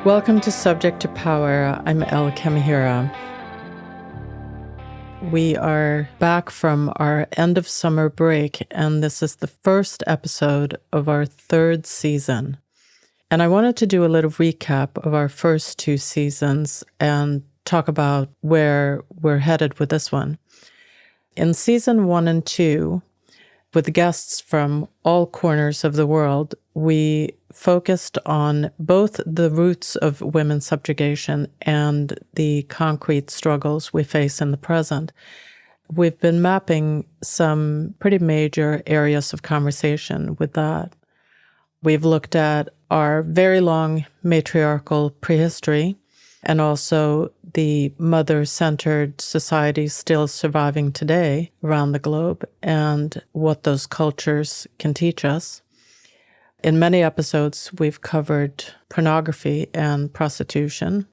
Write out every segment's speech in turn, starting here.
Welcome to Subject to Power. I'm El Kamihira. We are back from our end of summer break, and this is the first episode of our third season. And I wanted to do a little recap of our first two seasons and talk about where we're headed with this one. In season 1 and 2, with guests from all corners of the world, we focused on both the roots of women's subjugation and the concrete struggles we face in the present. We've been mapping some pretty major areas of conversation with that. We've looked at our very long matriarchal prehistory and also the mother-centered societies still surviving today around the globe and what those cultures can teach us. In many episodes, we've covered pornography and prostitution,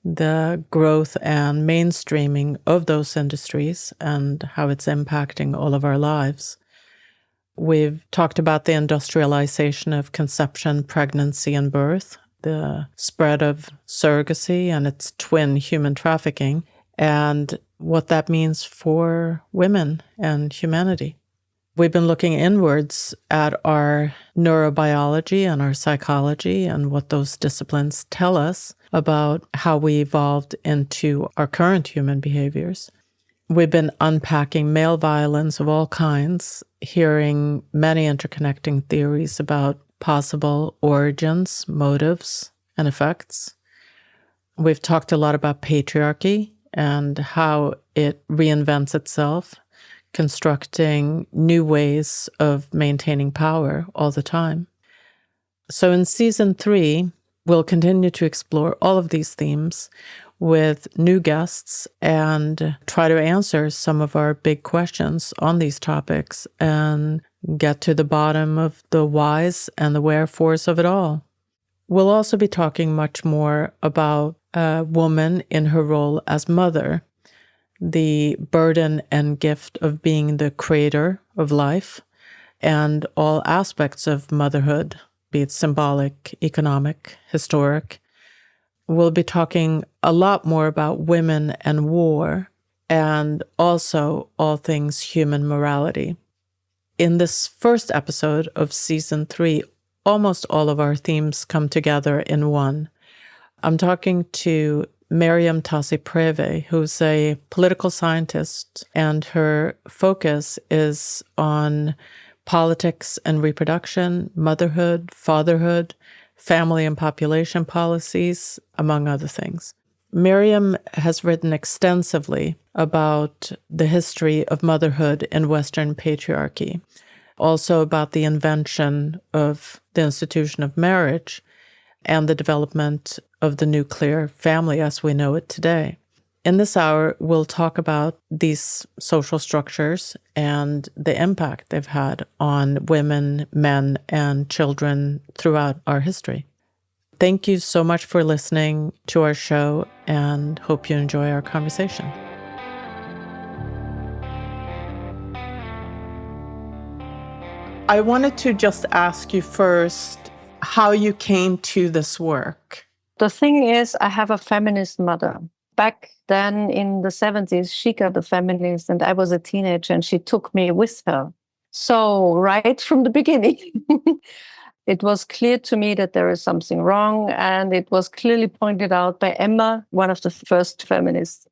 the growth and mainstreaming of those industries and how it's impacting all of our lives. We've talked about the industrialization of conception, pregnancy, and birth, the spread of surrogacy and its twin, human trafficking, and what that means for women and humanity. We've been looking inwards at our neurobiology and our psychology and what those disciplines tell us about how we evolved into our current human behaviors. We've been unpacking male violence of all kinds, hearing many interconnecting theories about possible origins, motives, and effects. We've talked a lot about patriarchy and how it reinvents itself, constructing new ways of maintaining power all the time. So in season 3, we'll continue to explore all of these themes with new guests and try to answer some of our big questions on these topics and get to the bottom of the whys and the wherefores of it all. We'll also be talking much more about a woman in her role as mother, the burden and gift of being the creator of life, and all aspects of motherhood, be it symbolic, economic, historic. We'll be talking a lot more about women and war, and also all things human morality. In this first episode of season 3, almost all of our themes come together in one. I'm talking to Miriam Tassi-Preve, who's a political scientist, and her focus is on politics and reproduction, motherhood, fatherhood, family and population policies, among other things. Miriam has written extensively about the history of motherhood in Western patriarchy, also about the invention of the institution of marriage and the development of the nuclear family as we know it today. In this hour, we'll talk about these social structures and the impact they've had on women, men, and children throughout our history. Thank you so much for listening to our show and hope you enjoy our conversation. I wanted to just ask you first how you came to this work. The thing is, I have a feminist mother. Back then in the 70s, she got a feminist and I was a teenager and she took me with her. So right from the beginning, it was clear to me that there is something wrong. And it was clearly pointed out by Emma, one of the first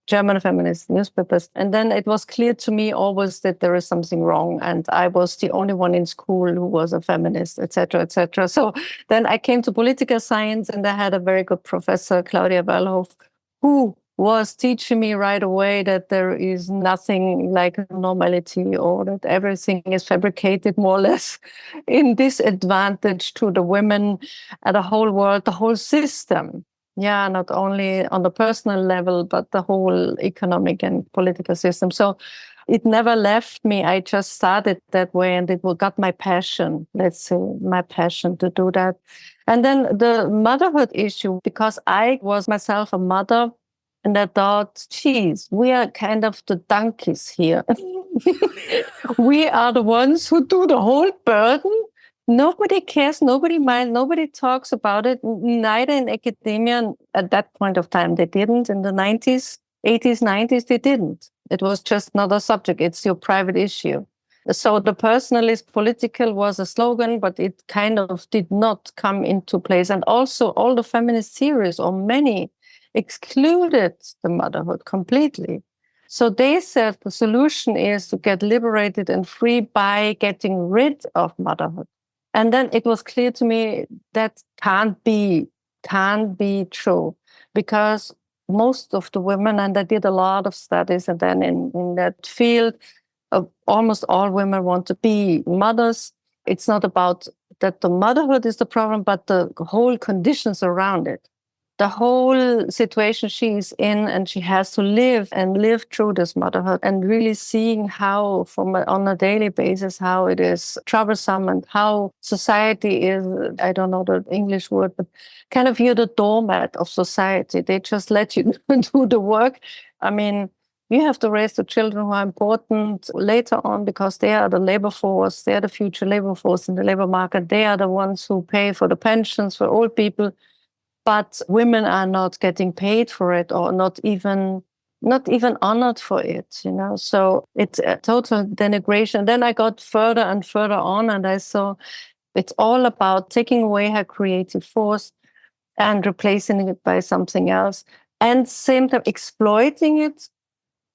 German feminist newspapers. And then it was clear to me always that there is something wrong. And I was the only one in school who was a feminist, etc., etc. So then I came to political science and I had a very good professor, Claudia Wellhoff, who was teaching me right away that there is nothing like normality or that everything is fabricated more or less in disadvantage to the women and the whole world, the whole system. Yeah, not only on the personal level, but the whole economic and political system. So it never left me. I just started that way and it got my passion, let's say, my passion to do that. And then the motherhood issue, because I was myself a mother, and I thought, geez, we are kind of the donkeys here. We are the ones who do the whole burden Nobody cares, nobody minds, nobody talks about it, neither in academia at that point of time. They didn't. In the 90s, 80s, 90s, they didn't. It was just not a subject. It's your private issue. So the personalist political was a slogan, but it kind of did not come into place. And also all the feminist theories, or many, excluded the motherhood completely. So they said the solution is to get liberated and free by getting rid of motherhood. And then it was clear to me that can't be true, because most of the women, and I did a lot of studies, and then in that field, almost all women want to be mothers. It's not about that the motherhood is the problem, but the whole conditions around it, the whole situation she's in, and she has to live through this motherhood, and really seeing how on a daily basis, how it is troublesome, and how society is, I don't know the English word, but kind of you're the doormat of society. They just let you do the work. I mean, you have to raise the children who are important later on, because they are the labor force, they are the future labor force in the labor market. They are the ones who pay for the pensions for old people. But women are not getting paid for it, or not even honored for it, you know. So it's a total denigration. Then I got further and further on, and I saw it's all about taking away her creative force and replacing it by something else, and same time exploiting it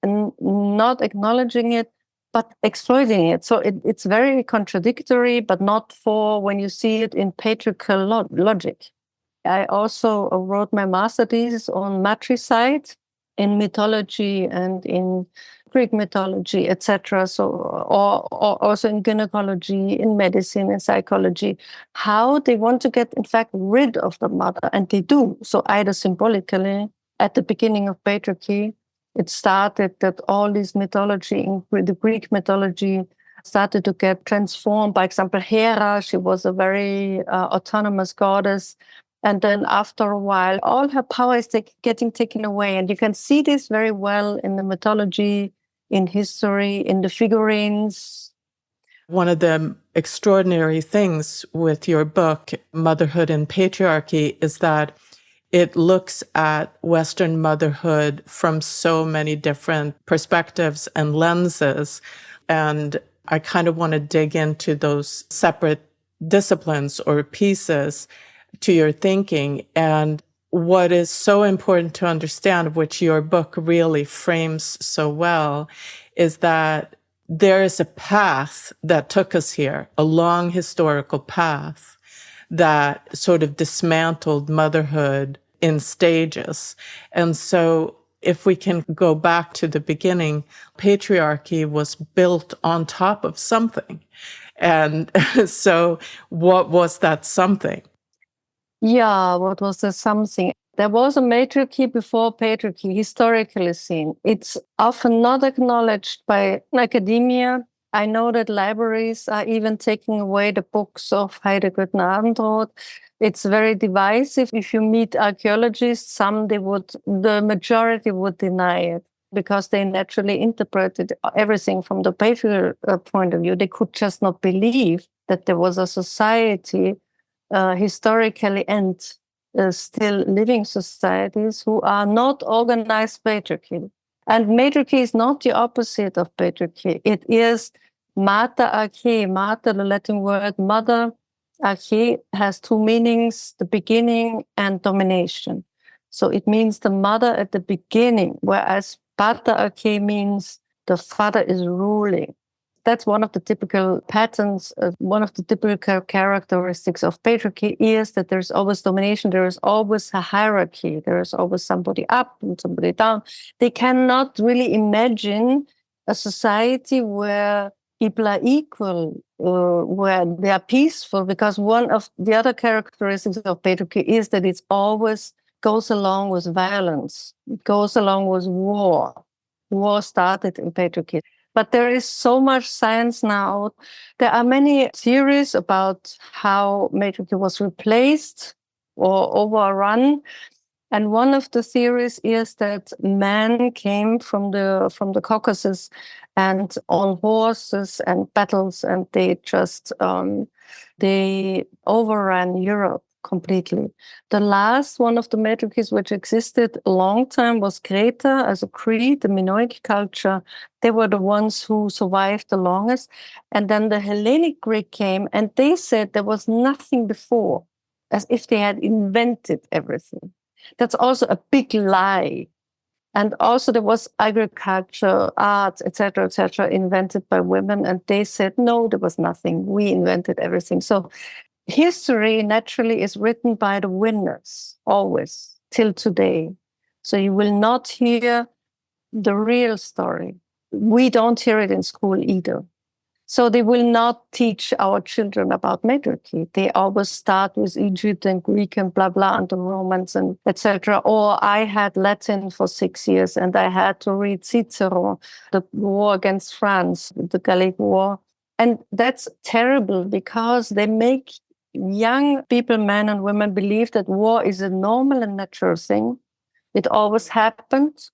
and not acknowledging it, but exploiting it. So it's very contradictory, but not for when you see it in patriarchal logic. I also wrote my master thesis on matricide in mythology and in Greek mythology, etc. So, or also in gynecology, in medicine, in psychology, how they want to get, in fact, rid of the mother, and they do. So, either symbolically, at the beginning of patriarchy, it started that all this mythology, in the Greek mythology, started to get transformed. By example, Hera, she was a very autonomous goddess. And then after a while, all her power is getting taken away. And you can see this very well in the mythology, in history, in the figurines. One of the extraordinary things with your book, Motherhood and Patriarchy, is that it looks at Western motherhood from so many different perspectives and lenses. And I kind of want to dig into those separate disciplines or pieces to your thinking. And what is so important to understand, which your book really frames so well, is that there is a path that took us here, a long historical path that sort of dismantled motherhood in stages. And so if we can go back to the beginning, patriarchy was built on top of something. And so what was that something? Yeah, what was the something? There was a matriarchy before patriarchy, historically seen. It's often not acknowledged by academia. I know that libraries are even taking away the books of Heidegger and Abendroth. It's very divisive. If you meet archaeologists, the majority would deny it, because they naturally interpreted everything from the patriarchal point of view. They could just not believe that there was a society historically and still living societies who are not organized patriarchy. And matriarchy is not the opposite of patriarchy. It is mater arche. Mater, the Latin word mother, arche has two meanings, the beginning and domination. So it means the mother at the beginning, whereas pater arche means the father is ruling. That's one of the typical patterns, one of the typical characteristics of patriarchy is that there's always domination, there is always a hierarchy, there is always somebody up and somebody down. They cannot really imagine a society where people are equal, where they are peaceful, because one of the other characteristics of patriarchy is that it always goes along with violence, it goes along with war. War started in patriarchy. But there is so much science now. There are many theories about how matriarchy was replaced or overrun. And one of the theories is that men came from the Caucasus and on horses and battles, and they just they overran Europe completely. The last one of the matriarchies which existed a long time was Creta as a Crete, the Minoic culture. They were the ones who survived the longest. And then the Hellenic Greek came, and they said there was nothing before, as if they had invented everything. That's also a big lie. And also there was agriculture, art, etc., invented by women. And they said, no, there was nothing. We invented everything. So history naturally is written by the winners, always, till today. So you will not hear the real story. We don't hear it in school either. So they will not teach our children about matriarchy. They always start with Egypt and Greek and blah, blah, and the Romans and etc. Or I had Latin for 6 years and I had to read Cicero, the war against France, the Gallic War. And that's terrible because they make young people, men and women, believe that war is a normal and natural thing. It always happened.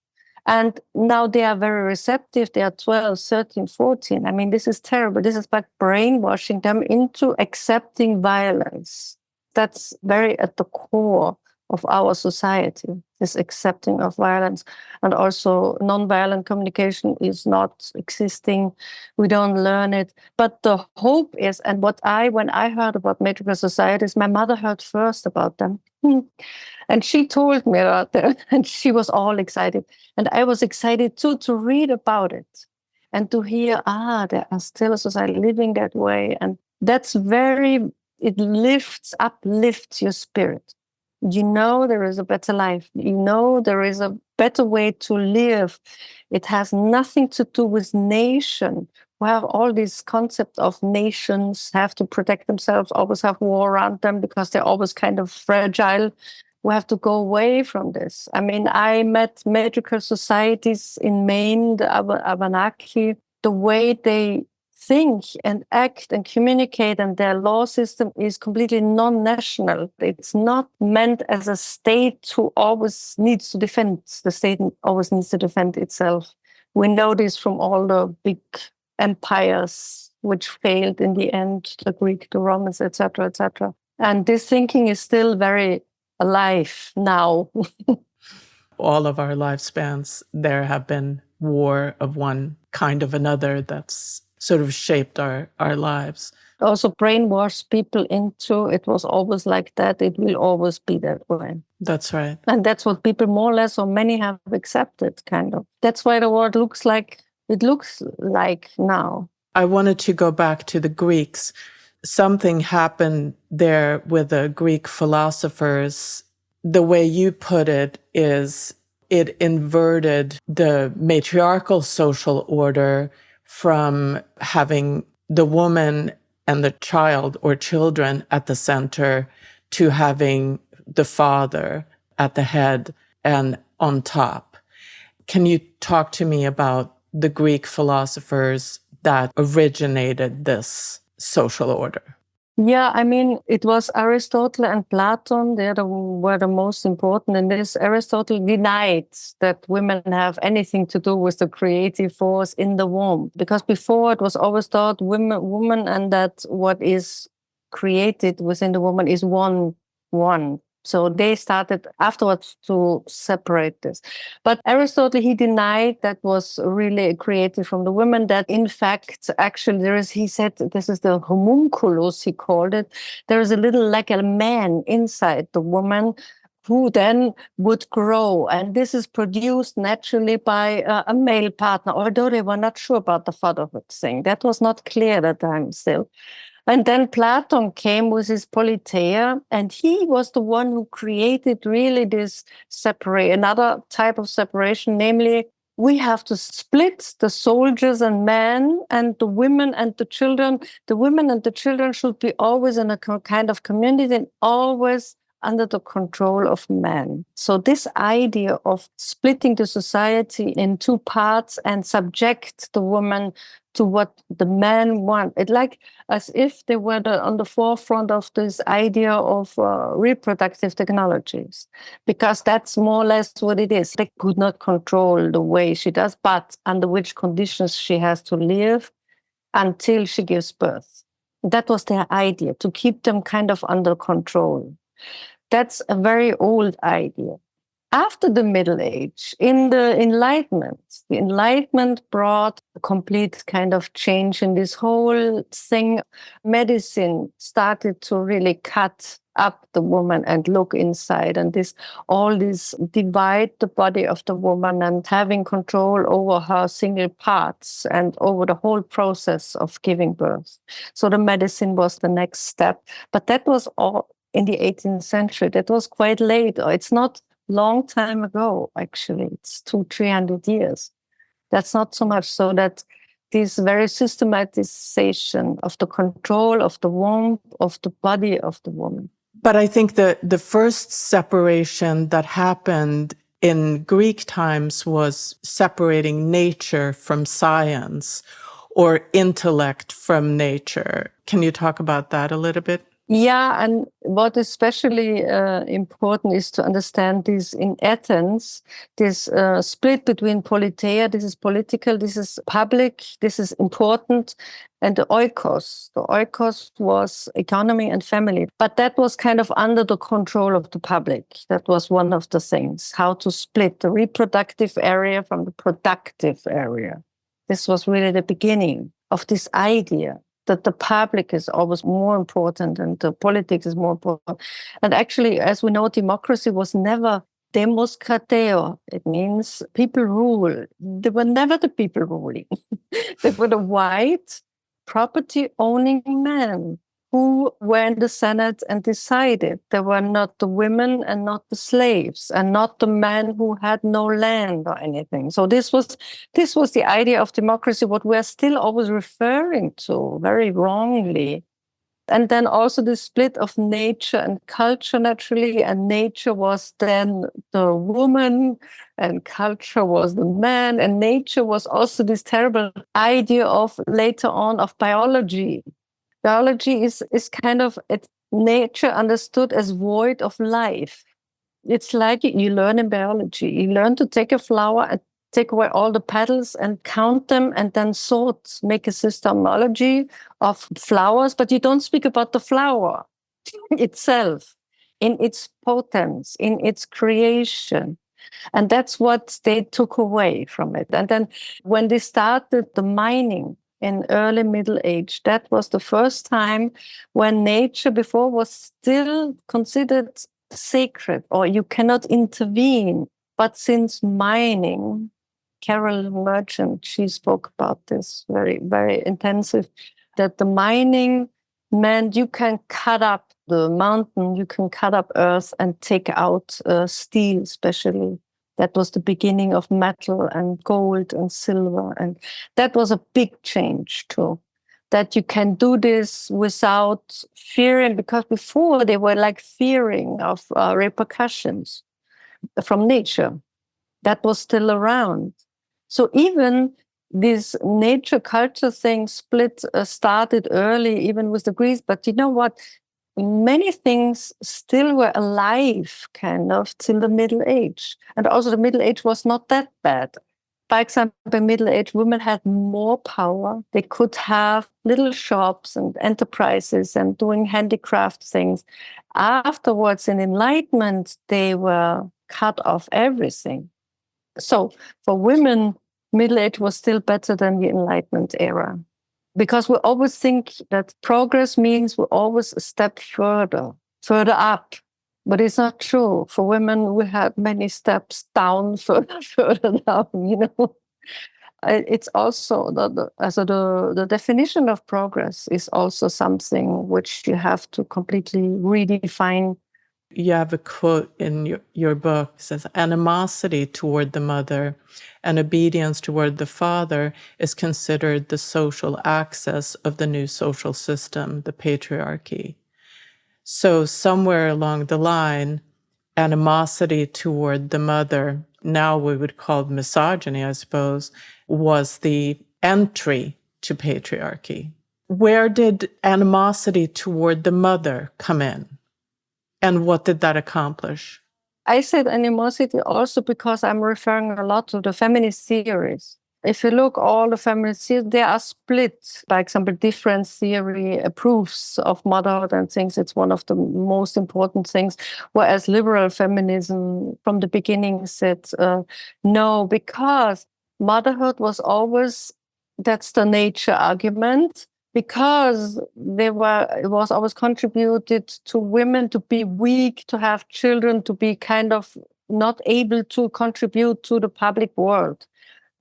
And now they are very receptive. They are 12, 13, 14. I mean, this is terrible. This is about brainwashing them into accepting violence. That's very at the core of our society, this accepting of violence. And also nonviolent communication is not existing. We don't learn it. But the hope is, and when I heard about matriarchal societies, my mother heard first about them. And she told me about them, and she was all excited. And I was excited too to read about it and to hear, there are still a society living that way. And that's it uplifts your spirit. You know there is a better life. You know there is a better way to live. It has nothing to do with nation. We have all these concepts of nations have to protect themselves, always have war around them because they're always kind of fragile. We have to go away from this. I mean, I met matriarchal societies in Maine, the Abenaki, the way they think and act and communicate, and their law system is completely non-national. It's not meant as a state who always needs to defend. The state always needs to defend itself. We know this from all the big empires which failed in the end, the Greek, the Romans, etc., etc. And this thinking is still very alive now. All of our lifespans, there have been war of one kind of another that's sort of shaped our lives. Also brainwash people into it was always like that. It will always be that way. That's right. And that's what people more or less, or many have accepted, kind of. That's why the world looks like it looks like now. I wanted to go back to the Greeks. Something happened there with the Greek philosophers. The way you put it is it inverted the matriarchal social order from having the woman and the child or children at the center to having the father at the head and on top. Can you talk to me about the Greek philosophers that originated this social order? Yeah, I mean, it was Aristotle and Plato. Were the most important in this. Aristotle denied that women have anything to do with the creative force in the womb, because before it was always thought woman, and that what is created within the woman is one. So they started afterwards to separate this. But Aristotle, he denied that was really created from the women, that in fact, actually he said, this is the homunculus, he called it. There is a little like a man inside the woman who then would grow. And this is produced naturally by a male partner, although they were not sure about the fatherhood thing. That was not clear at the time still. And then Plato came with his Politeia, and he was the one who created really this another type of separation, namely, we have to split the soldiers and men and the women and the children. The women and the children should be always in a kind of community and always under the control of men. So this idea of splitting the society in two parts and subject the woman to what the men want. It's like as if they were on the forefront of this idea of reproductive technologies, because that's more or less what it is. They could not control the way she does, but under which conditions she has to live until she gives birth. That was their idea, to keep them kind of under control. That's a very old idea. After the Middle Age, in the Enlightenment brought a complete kind of change in this whole thing. Medicine started to really cut up the woman and look inside, and all this divide the body of the woman and having control over her single parts and over the whole process of giving birth. So the medicine was the next step. But that was all in the 18th century. That was quite late. It's not long time ago, actually. It's 200-300 years. That's not so much. So that this very systematization of the control of the womb, of the body of the woman. But I think the first separation that happened in Greek times was separating nature from science, or intellect from nature. Can you talk about that a little bit? Yeah, and what is especially important is to understand this in Athens, this split between politeia, this is political, this is public, this is important, and the oikos. The oikos was economy and family, but that was kind of under the control of the public. That was one of the things, how to split the reproductive area from the productive area. This was really the beginning of this idea that the public is always more important and the politics is more important. And actually, as we know, democracy was never demos krateo. It means people rule. They were never the people ruling. They were the white property-owning men who were in the Senate and decided. They were not the women and not the slaves and not the men who had no land or anything. So this was the idea of democracy, what we're still always referring to very wrongly. And then also the split of nature and culture, naturally. And nature was then the woman and culture was the man. And nature was also this terrible idea of later on of biology. Biology is kind of nature understood as void of life. It's like you learn in biology. You learn to take a flower and take away all the petals and count them and then sort, make a systemology of flowers, but you don't speak about the flower itself, in its potence, in its creation. And that's what they took away from it. And then when they started the mining in early Middle Age, that was the first time when nature before was still considered sacred, or you cannot intervene. But since mining, Carol Merchant, she spoke about this very, very intensive, that the mining meant you can cut up the mountain, you can cut up earth and take out steel, especially. That was the beginning of metal and gold and silver. And that was a big change too, that you can do this without fearing, because before they were like fearing of repercussions from nature. That was still around. So even this nature culture thing split started early, even with the Greeks. But you know what? Many things still were alive, kind of, till the Middle Age. And also the Middle Age was not that bad. For example, in Middle Age, women had more power. They could have little shops and enterprises and doing handicraft things. Afterwards, in Enlightenment, they were cut off everything. So for women, Middle Age was still better than the Enlightenment era. Because we always think that progress means we always a step further up. But it's not true. For women, we had many steps down, further down, you know. It's also, the definition of progress is also something which you have to completely redefine. You have a quote in your book. It says, animosity toward the mother and obedience toward the father is considered the social axis of the new social system, the patriarchy. So somewhere along the line, animosity toward the mother, now we would call misogyny, I suppose, was the entry to patriarchy. Where did animosity toward the mother come in? And what did that accomplish? I said animosity also because I'm referring a lot to the feminist theories. If you look all the feminist theories, they are split. By example, difference theory approves of motherhood and thinks it's one of the most important things, whereas liberal feminism from the beginning said no, because motherhood was always, that's the nature argument, because it was always contributed to women to be weak, to have children, to be kind of not able to contribute to the public world.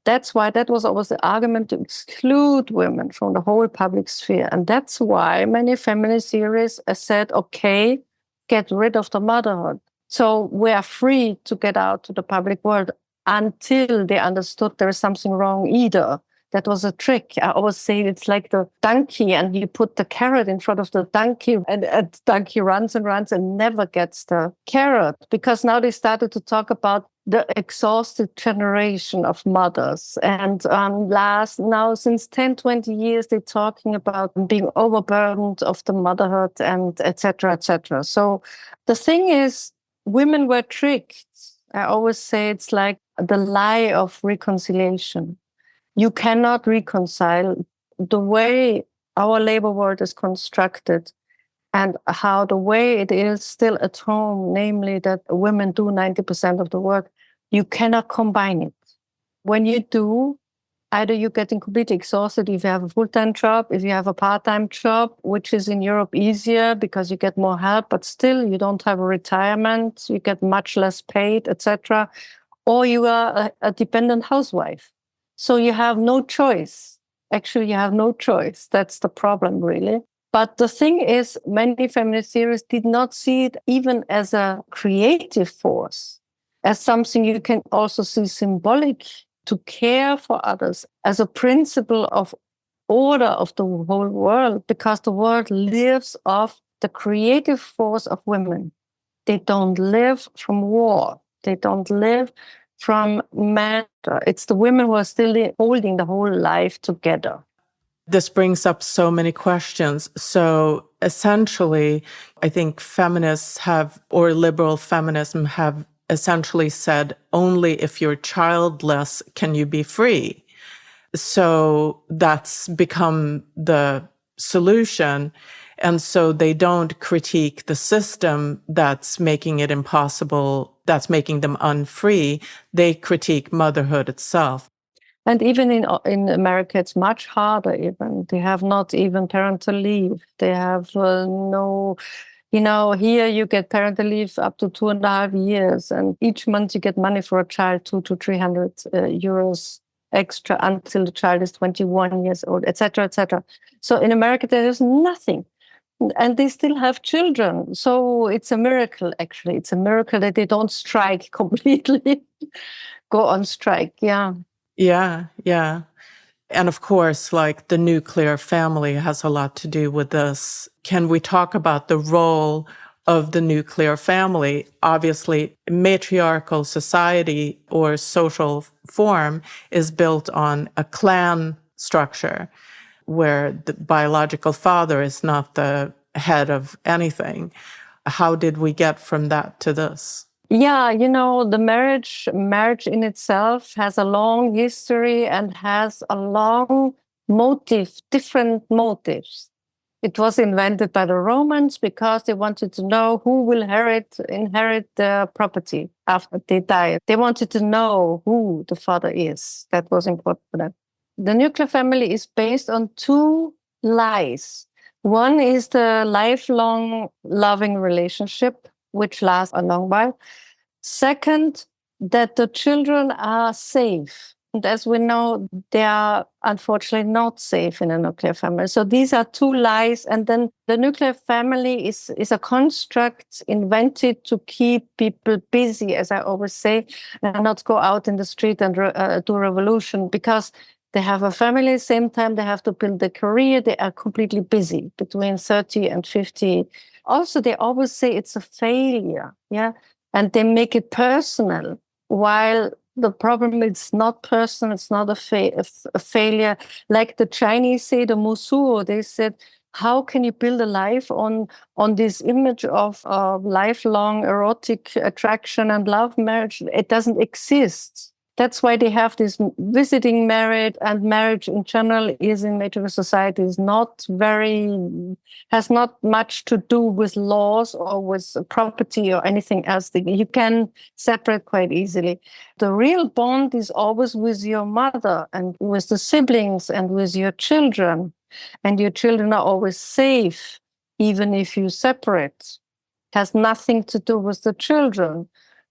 That's why that was always the argument to exclude women from the whole public sphere. And that's why many feminist theories said, okay, get rid of the motherhood. So we are free to get out to the public world, until they understood there is something wrong either. That was a trick. I always say it's like the donkey, and you put the carrot in front of the donkey, and the donkey runs and runs and never gets the carrot, because now they started to talk about the exhausted generation of mothers. And now since 10, 20 years, they're talking about being overburdened of the motherhood and et cetera, et cetera. So the thing is, women were tricked. I always say it's like the lie of reconciliation. You cannot reconcile the way our labor world is constructed and how the way it is still at home, namely that women do 90% of the work. You cannot combine it. When you do, either you're getting completely exhausted if you have a full-time job, if you have a part-time job, which is in Europe easier because you get more help, but still you don't have a retirement, you get much less paid, etc. Or you are a dependent housewife. So you have no choice. Actually, you have no choice. That's the problem, really. But the thing is, many feminist theorists did not see it even as a creative force, as something you can also see symbolic, to care for others, as a principle of order of the whole world, because the world lives off the creative force of women. They don't live from war. They don't live from matter. It's the women who are still holding the whole life together. This brings up so many questions. So essentially, I think feminists have, or liberal feminism have essentially said, only if you're childless can you be free. So that's become the solution. And so they don't critique the system that's making it impossible, that's making them unfree. They critique motherhood itself. And even in America, it's much harder even. They have not even parental leave. They have no, here you get parental leave up to 2.5 years. And each month you get money for a child, 200 to 300 euros extra until the child is 21 years old, etc., etc. So in America, there is nothing. And they still have children. So it's a miracle, actually. It's a miracle that they don't strike completely, go on strike. Yeah. Yeah, yeah. And of course, like the nuclear family has a lot to do with this. Can we talk about the role of the nuclear family? Obviously, matriarchal society or social form is built on a clan structure where the biological father is not the head of anything. How did we get from that to this? Yeah, the marriage in itself has a long history and has a long motive, different motives. It was invented by the Romans because they wanted to know who will inherit the property after they die. They wanted to know who the father is. That was important for them. The nuclear family is based on two lies. One is the lifelong loving relationship, which lasts a long while. Second, that the children are safe. And as we know, they are unfortunately not safe in a nuclear family. So these are two lies. And then the nuclear family is a construct invented to keep people busy, as I always say, and not go out in the street and do revolution, because they have a family, at the same time they have to build a career. They are completely busy between 30 and 50. Also, they always say it's a failure. Yeah. And they make it personal, while The problem is not personal, it's not a failure. Like the Chinese say, the Musuo, they said, how can you build a life on this image of lifelong erotic attraction and love marriage? It doesn't exist. That's why they have this visiting marriage, and marriage in general is in matriarchal society has not much to do with laws or with property or anything else. You can separate quite easily. The real bond is always with your mother and with the siblings and with your children. And your children are always safe, even if you separate. It has nothing to do with the children.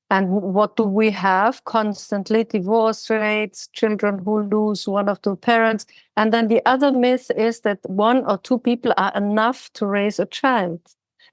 And what do we have? Constantly divorce rates, children who lose one of two parents. And then the other myth is that one or two people are enough to raise a child.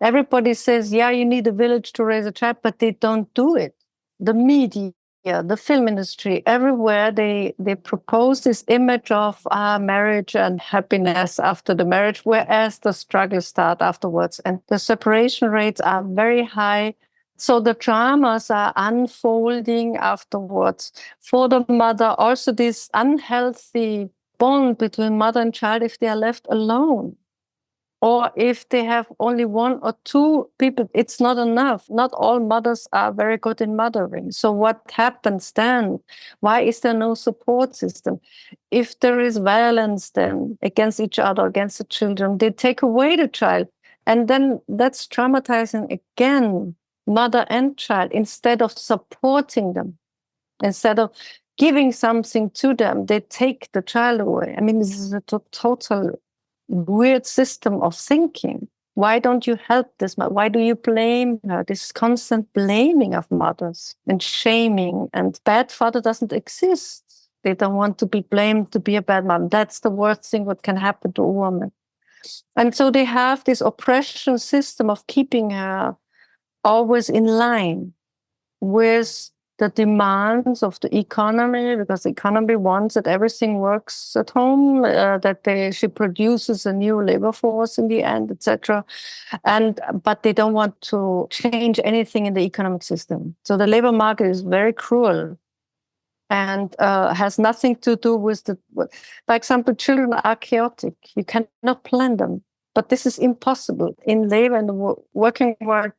Everybody says, yeah, you need a village to raise a child, but they don't do it. The media, the film industry, everywhere they propose this image of marriage and happiness after the marriage, whereas the struggles start afterwards. And the separation rates are very high. So the dramas are unfolding afterwards. For the mother, also this unhealthy bond between mother and child if they are left alone. Or if they have only one or two people, it's not enough. Not all mothers are very good in mothering. So what happens then? Why is there no support system? If there is violence then against each other, against the children, they take away the child. And then that's traumatizing again, mother and child, instead of supporting them, instead of giving something to them, they take the child away. I mean, this is a total weird system of thinking. Why don't you help this mother? Why do you blame her? This constant blaming of mothers and shaming, and bad father doesn't exist. They don't want to be blamed to be a bad mom. That's the worst thing what can happen to a woman. And so they have this oppression system of keeping her always in line with the demands of the economy, because the economy wants that everything works at home, that she produces a new labor force in the end, etc. But they don't want to change anything in the economic system. So the labor market is very cruel and has nothing to do with for example, children are chaotic. You cannot plan them. But this is impossible. In labor and the working world,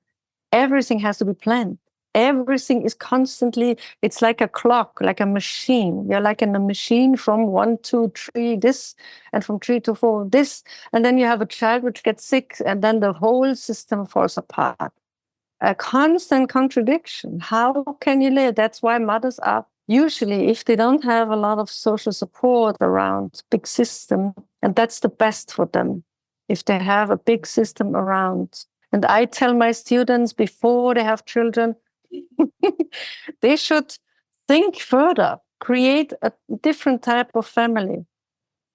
everything has to be planned. Everything is constantly, it's like a clock, like a machine. You're like in a machine from 1, 2, 3, this, and from 3 to 4, this. And then you have a child which gets sick, and then the whole system falls apart. A constant contradiction. How can you live? That's why mothers are usually, if they don't have a lot of social support around big system, and that's the best for them, if they have a big system around. And I tell my students before they have children, they should think further, create a different type of family.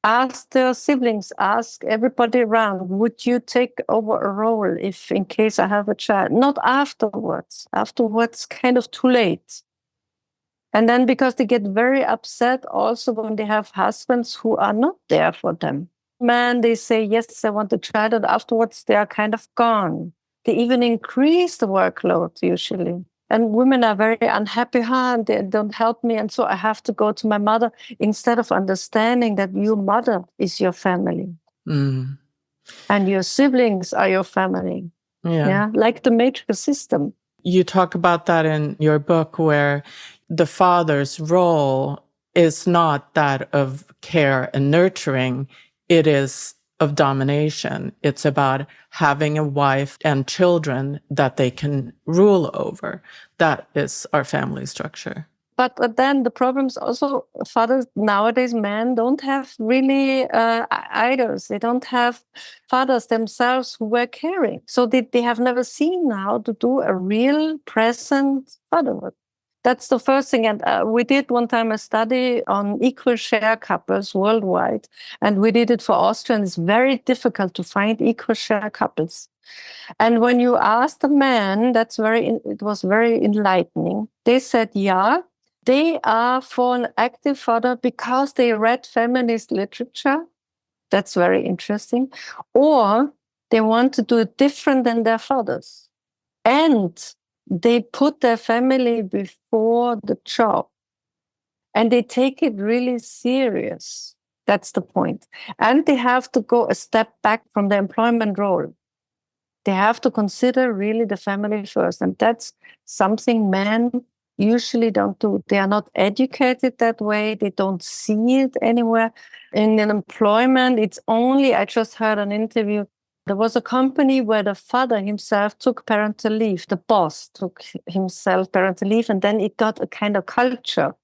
Ask their siblings, ask everybody around, would you take over a role if in case I have a child? Not afterwards. Afterwards, kind of too late. And then because they get very upset also when they have husbands who are not there for them. Men, they say, yes, I want a child, and afterwards they are kind of gone. They even increase the workload usually. And women are very unhappy, they don't help me, and so I have to go to my mother, instead of understanding that your mother is your family. And your siblings are your family. Yeah, like the matrix system. You talk about that in your book, where the father's role is not that of care and nurturing. It is of domination. It's about having a wife and children that they can rule over. That is our family structure. But then the problem is also fathers nowadays, men don't have really idols. They don't have fathers themselves who were caring. So they have never seen how to do a real present fatherhood. That's the first thing. And we did one time a study on equal share couples worldwide. And we did it for Austria. And it's very difficult to find equal share couples. And when you ask the men, it was very enlightening. They said, yeah, they are for an active father because they read feminist literature. That's very interesting. Or they want to do it different than their fathers. And they put their family before the job. And they take it really serious. That's the point. And they have to go a step back from the employment role. They have to consider really the family first. And that's something men usually don't do. They are not educated that way. They don't see it anywhere. In an employment, it's only, I just heard an interview. There was a company where the father himself took parental leave. The boss took himself parental leave. And then it got a kind of culture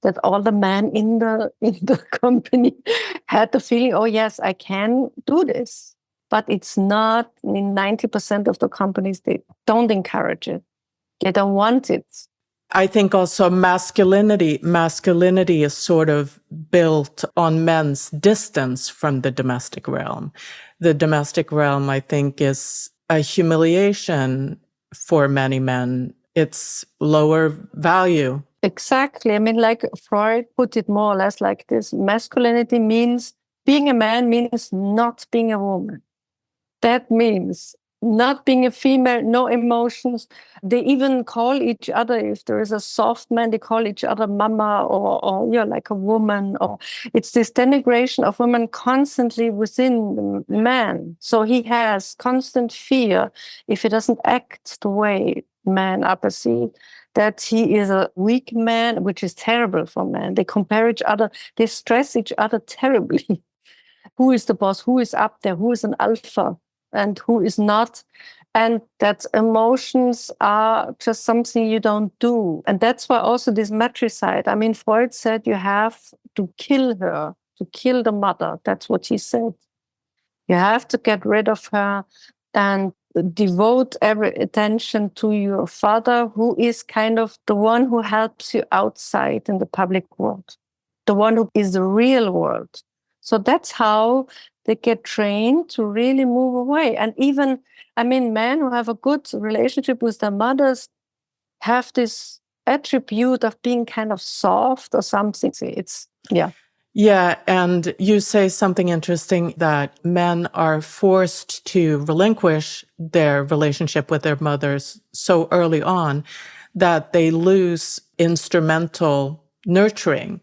that all the men in the company had the feeling, oh, yes, I can do this. But it's not, in 90% of the companies, they don't encourage it. They don't want it. I think also masculinity is sort of built on men's distance from the domestic realm. The domestic realm, I think, is a humiliation for many men. It's lower value. Exactly. I mean, like Freud put it more or less like this. Masculinity means, being a man means not being a woman. That means not being a female, no emotions. They even call each other, if there is a soft man, they call each other mama or you're like a woman. Or it's this denigration of women constantly within the man. So he has constant fear if he doesn't act the way men are perceived, that he is a weak man, which is terrible for men. They compare each other, they stress each other terribly. Who is the boss? Who is up there? Who is an alpha? And who is not, and that emotions are just something you don't do. And that's why also this matricide. I mean, Freud said you have to kill her, to kill the mother. That's what he said. You have to get rid of her and devote every attention to your father, who is kind of the one who helps you outside in the public world, the one who is the real world. So that's how they get trained to really move away. And even, I mean, men who have a good relationship with their mothers have this attribute of being kind of soft or something. It's, yeah. Yeah, and you say something interesting, that men are forced to relinquish their relationship with their mothers so early on that they lose instrumental nurturing,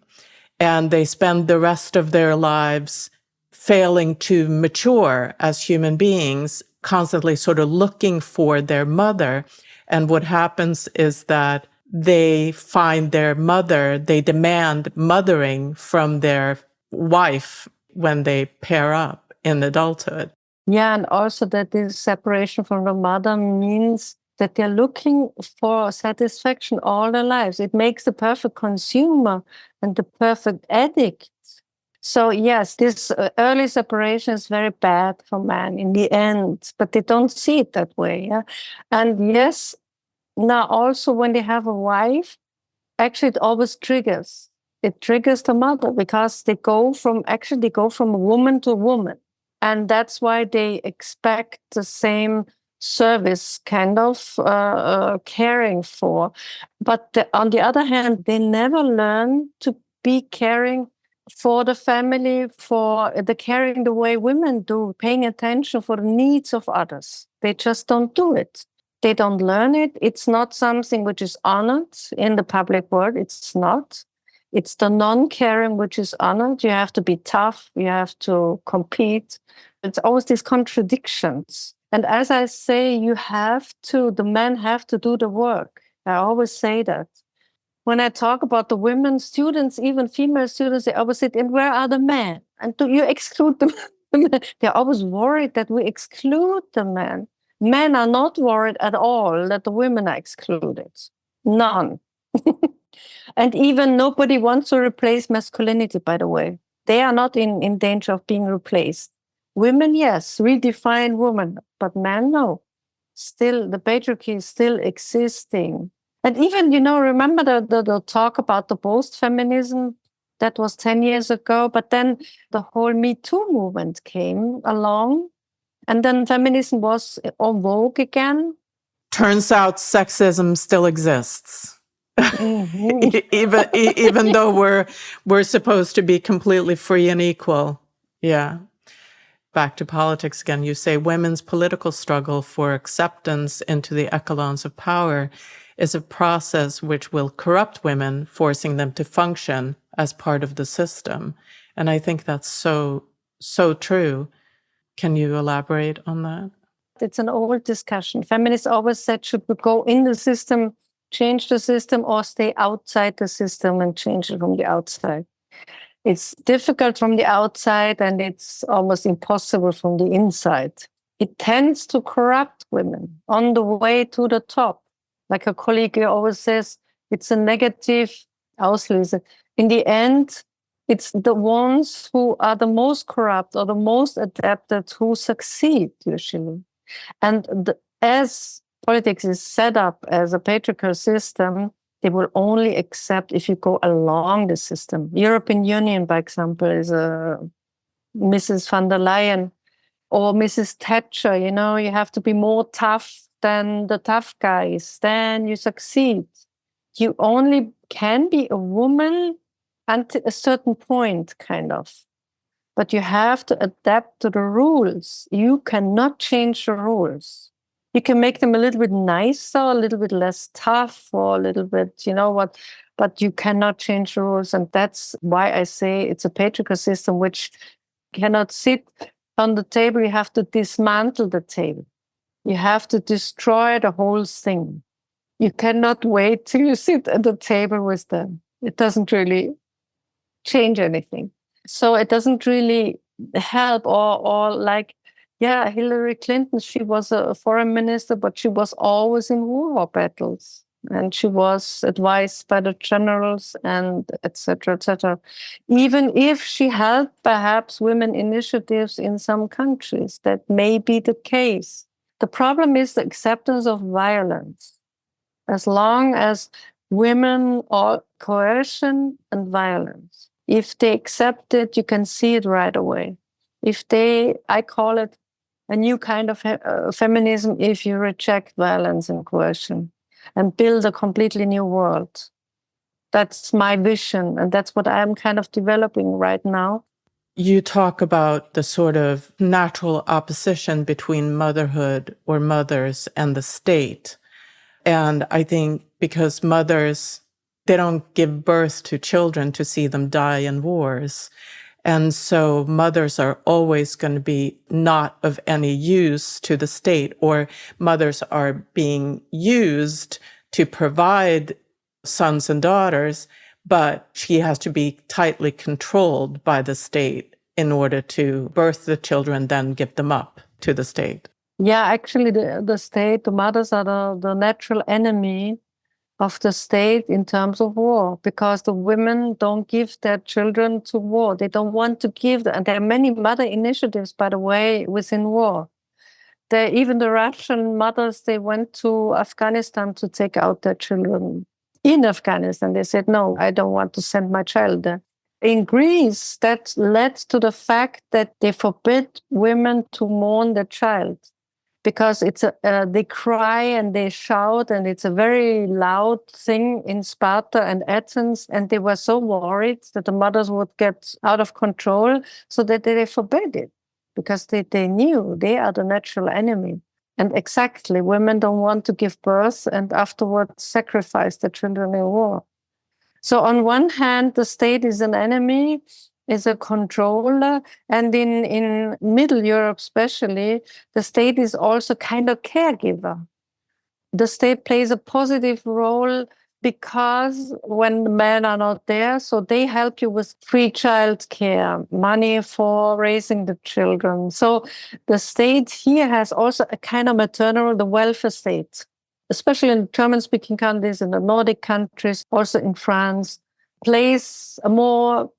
and they spend the rest of their lives failing to mature as human beings, constantly sort of looking for their mother. And what happens is that they find their mother, they demand mothering from their wife when they pair up in adulthood. Yeah, and also that this separation from the mother means that they're looking for satisfaction all their lives. It makes the perfect consumer and the perfect addict. So yes, this early separation is very bad for men in the end, but they don't see it that way. Yeah? And yes, now also when they have a wife, actually it always triggers. It triggers the mother because they go from a woman to a woman. And that's why they expect the same service kind of caring for. But on the other hand, they never learn to be caring for the family, for the caring the way women do, paying attention for the needs of others. They just don't do it. They don't learn it. It's not something which is honored in the public world. It's not. It's the non-caring which is honored. You have to be tough. You have to compete. It's always these contradictions. And as I say, the men have to do the work. I always say that. When I talk about the women students, even female students, they always say, and where are the men? And do you exclude the men? They're always worried that we exclude the men. Men are not worried at all that the women are excluded. None. And even nobody wants to replace masculinity, by the way. They are not in danger of being replaced. Women, yes, redefine women, but men, no. Still, the patriarchy is still existing. And even, remember the talk about the post-feminism? That was 10 years ago. But then the whole Me Too movement came along. And then feminism was en vogue again. Turns out sexism still exists. Mm-hmm. even though we're supposed to be completely free and equal. Yeah. Back to politics again. You say women's political struggle for acceptance into the echelons of power is a process which will corrupt women, forcing them to function as part of the system. And I think that's so true. Can you elaborate on that? It's an old discussion. Feminists always said, should we go in the system, change the system, or stay outside the system and change it from the outside? It's difficult from the outside and it's almost impossible from the inside. It tends to corrupt women on the way to the top. Like a colleague always says, it's a negative Auslöser. In the end, it's the ones who are the most corrupt or the most adapted who succeed usually. And as politics is set up as a patriarchal system, they will only accept if you go along the system. European Union, by example, is Mrs. von der Leyen or Mrs. Thatcher. You know, you have to be more tough than the tough guys, then you succeed. You only can be a woman until a certain point, kind of. But you have to adapt to the rules. You cannot change the rules. You can make them a little bit nicer, a little bit less tough, or a little bit, you know what, but you cannot change the rules. And that's why I say it's a patriarchal system which cannot sit on the table. You have to dismantle the table. You have to destroy the whole thing. You cannot wait till you sit at the table with them. It doesn't really change anything. So it doesn't really help or like, yeah, Hillary Clinton, she was a foreign minister, but she was always in war battles. And she was advised by the generals and et cetera, et cetera. Even if she helped perhaps women initiatives in some countries, that may be the case. The problem is the acceptance of violence. As long as women are coercion and violence, if they accept it, you can see it right away. If they, I call it a new kind of feminism, if you reject violence and coercion and build a completely new world. That's my vision, and that's what I'm kind of developing right now. You talk about the sort of natural opposition between motherhood or mothers and the state. And I think because mothers, they don't give birth to children to see them die in wars. And so mothers are always going to be not of any use to the state, or mothers are being used to provide sons and daughters, but she has to be tightly controlled by the state in order to birth the children, then give them up to the state. Yeah, actually, the state, the mothers are the natural enemy of the state in terms of war, because the women don't give their children to war. They don't want to give them. And there are many mother initiatives, by the way, within war. Even the Russian mothers, they went to Afghanistan to take out their children in Afghanistan. They said, no, I don't want to send my child there. In Greece, that led to the fact that they forbid women to mourn their child, because they cry and they shout, and it's a very loud thing in Sparta and Athens. And they were so worried that the mothers would get out of control, so that they forbade it, because they knew they are the natural enemy. And exactly, women don't want to give birth and afterwards sacrifice their children in war. So on one hand, the state is an enemy, is a controller. And in Middle Europe especially, the state is also kind of caregiver. The state plays a positive role because when the men are not there, so they help you with free child care, money for raising the children. So the state here has also a kind of maternal, the welfare state, especially in German-speaking countries, in the Nordic countries, also in France, plays a more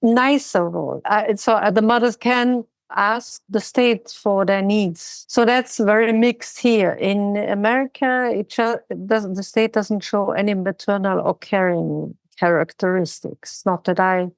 nicer role. So the mothers can ask the state for their needs. So that's very mixed here. In America, the state doesn't show any maternal or caring characteristics, not that I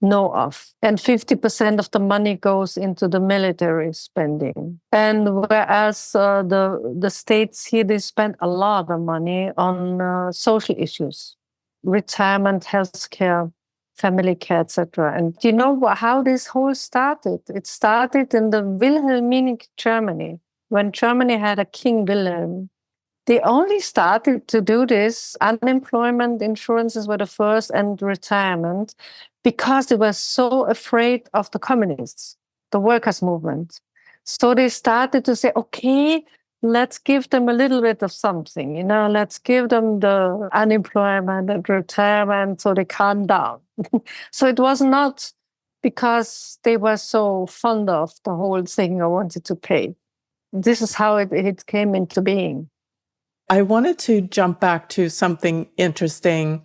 know of. And 50% of the money goes into the military spending. And whereas the states here, they spend a lot of money on social issues, retirement, healthcare, family care, etc. And do you know how this whole started? It started in the Wilhelminic Germany, when Germany had a King Wilhelm. They only started to do this, unemployment insurances were the first, and retirement, because they were so afraid of the communists, the workers' movement. So they started to say, okay, let's give them a little bit of something, let's give them the unemployment and retirement so they calm down. So it was not because they were so fond of the whole thing or wanted to pay. This is how it came into being. I wanted to jump back to something interesting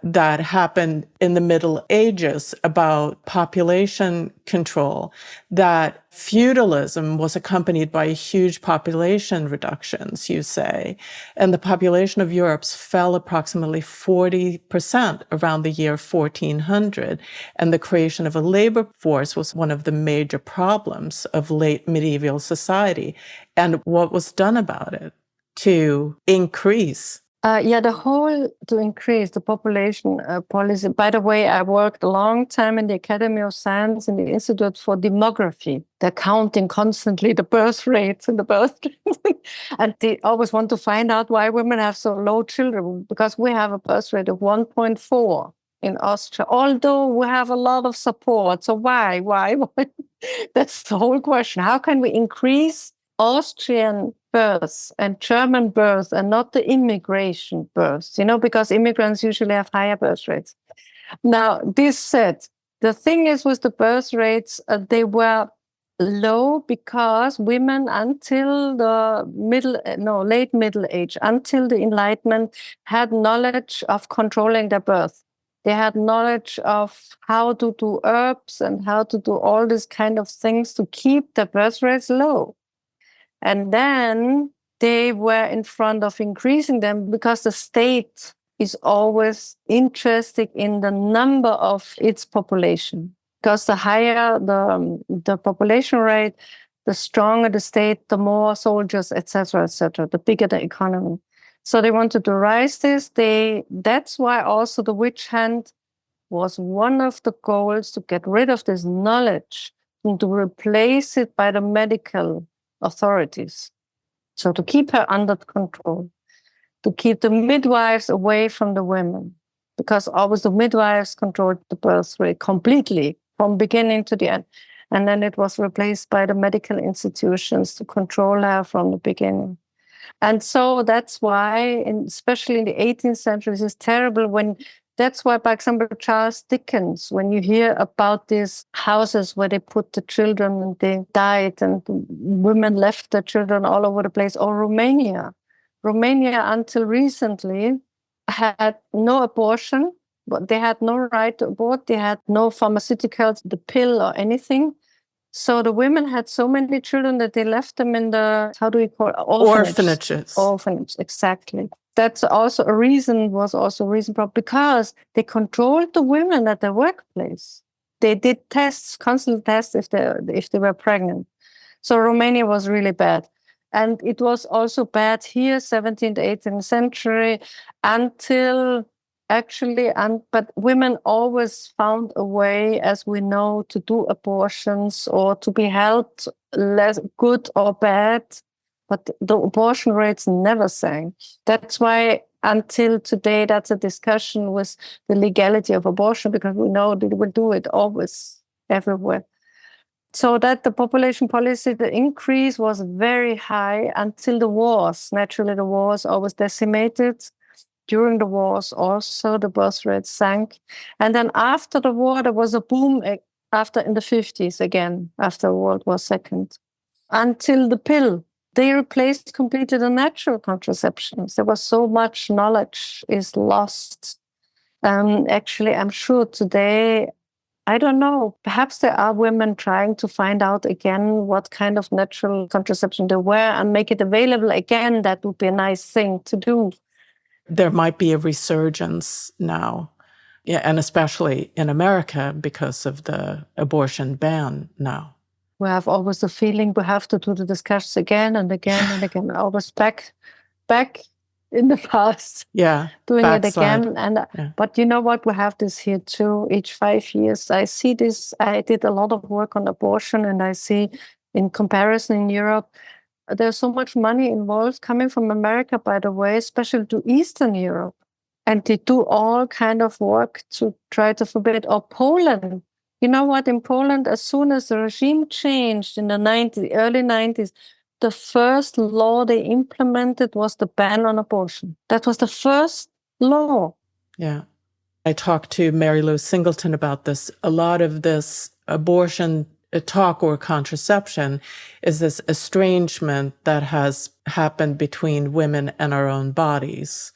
that happened in the Middle Ages about population control, that feudalism was accompanied by huge population reductions, you say, and the population of Europe fell approximately 40% around the year 1400, and the creation of a labor force was one of the major problems of late medieval society. And what was done about it to increase? To increase the population policy. By the way, I worked a long time in the Academy of Science in the Institute for Demography. They're counting constantly the birth rates and the birth rates. And they always want to find out why women have so low children, because we have a birth rate of 1.4 in Austria, although we have a lot of support. So why? That's the whole question. How can we increase Austrian births and German births and not the immigration births, because immigrants usually have higher birth rates. Now, this said, the thing is with the birth rates, they were low because women until the late Middle Age, until the Enlightenment, had knowledge of controlling their birth. They had knowledge of how to do herbs and how to do all these kind of things to keep the birth rates low. And then they were in front of increasing them because the state is always interested in the number of its population. Because the higher the population rate, the stronger the state, the more soldiers, etc., the bigger the economy. So they wanted to rise this. That's why also the witch hunt was one of the goals, to get rid of this knowledge and to replace it by the medical authorities. So to keep her under control, to keep the midwives away from the women, because always the midwives controlled the birth rate completely from beginning to the end. And then it was replaced by the medical institutions to control her from the beginning. And so that's why, especially in the 18th century, this is terrible that's why, for example, Charles Dickens, when you hear about these houses where they put the children and they died and women left their children all over the place, or Romania. Romania, until recently, had no abortion, but they had no right to abort. They had no pharmaceuticals, the pill or anything. So the women had so many children that they left them in the, how do we call it? Orphanages. Orphanage, exactly. That's was also a reason because they controlled the women at their workplace. They did constant tests if they were pregnant. So Romania was really bad. And it was also bad here, 17th, 18th century, but women always found a way, as we know, to do abortions or to be helped, less good or bad. But the abortion rates never sank. That's why until today, that's a discussion with the legality of abortion, because we know they will do it always, everywhere. So that the population policy, the increase was very high until the wars. Naturally, the wars always decimated. During the wars also, the birth rate sank. And then after the war, there was a boom in the 50s again, after World War II, until the pill. They replaced completely the natural contraceptions. There was so much knowledge is lost. Actually, I'm sure today, I don't know, perhaps there are women trying to find out again what kind of natural contraception there were and make it available again. That would be a nice thing to do. There might be a resurgence now, and especially in America because of the abortion ban now. We have always the feeling we have to do the discussions again and again and again, always back in the past. Yeah, doing backslide. it again. But you know what? We have this here too. Each 5 years, I see this. I did a lot of work on abortion, and I see, in comparison in Europe, There's so much money involved coming from America, by the way, especially to Eastern Europe. And they do all kind of work to try to forbid. Or Poland. You know what? In Poland, as soon as the regime changed in the early 90s, the first law they implemented was the ban on abortion. That was the first law. Yeah. I talked to Mary Lou Singleton about this. A lot of this abortion talk or contraception is this estrangement that has happened between women and our own bodies.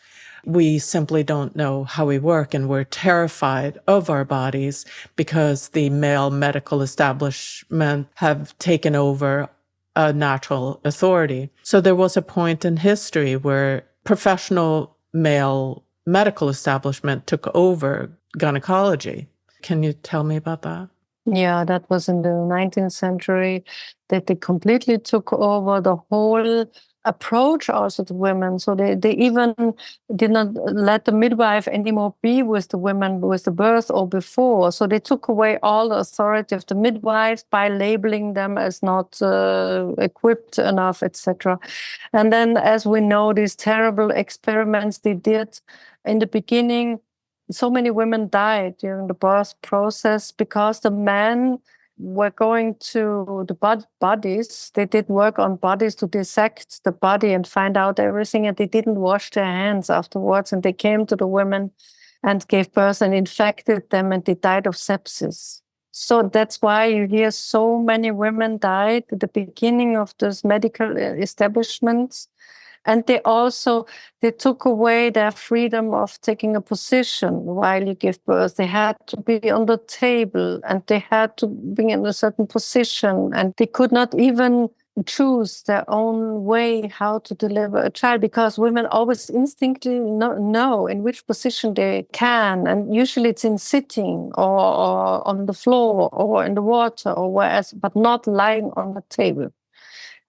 We simply don't know how we work, and we're terrified of our bodies because the male medical establishment have taken over a natural authority. So there was a point in history where professional male medical establishment took over gynecology. Can you tell me about that? Yeah, that was in the 19th century, that they completely took over the whole approach also to women. So they even did not let the midwife anymore be with the women with the birth or before. So they took away all the authority of the midwives by labeling them as not equipped enough, etc. And then, as we know, these terrible experiments they did in the beginning, so many women died during the birth process because the men were going to the bodies. They did work on bodies to dissect the body and find out everything, and they didn't wash their hands afterwards. And they came to the women and gave birth and infected them, and they died of sepsis. So that's why you hear so many women died at the beginning of those medical establishments. And they took away their freedom of taking a position while you give birth. They had to be on the table, and they had to be in a certain position, and they could not even choose their own way how to deliver a child, because women always instinctively know in which position they can. And usually it's in sitting or on the floor or in the water or whereas, but not lying on the table.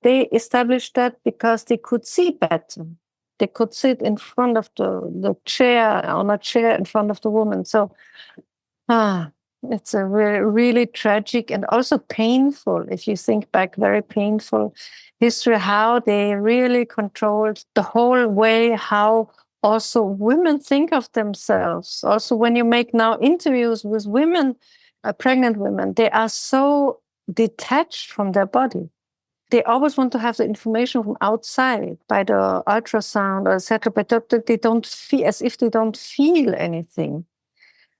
They established that because they could see better. They could sit in front of the chair, on a chair in front of the woman. So it's a really tragic and also painful, if you think back, very painful history, how they really controlled the whole way how also women think of themselves. Also, when you make now interviews with women, pregnant women, they are so detached from their body. They always want to have the information from outside by the ultrasound or etc. But they don't feel, as if they don't feel anything.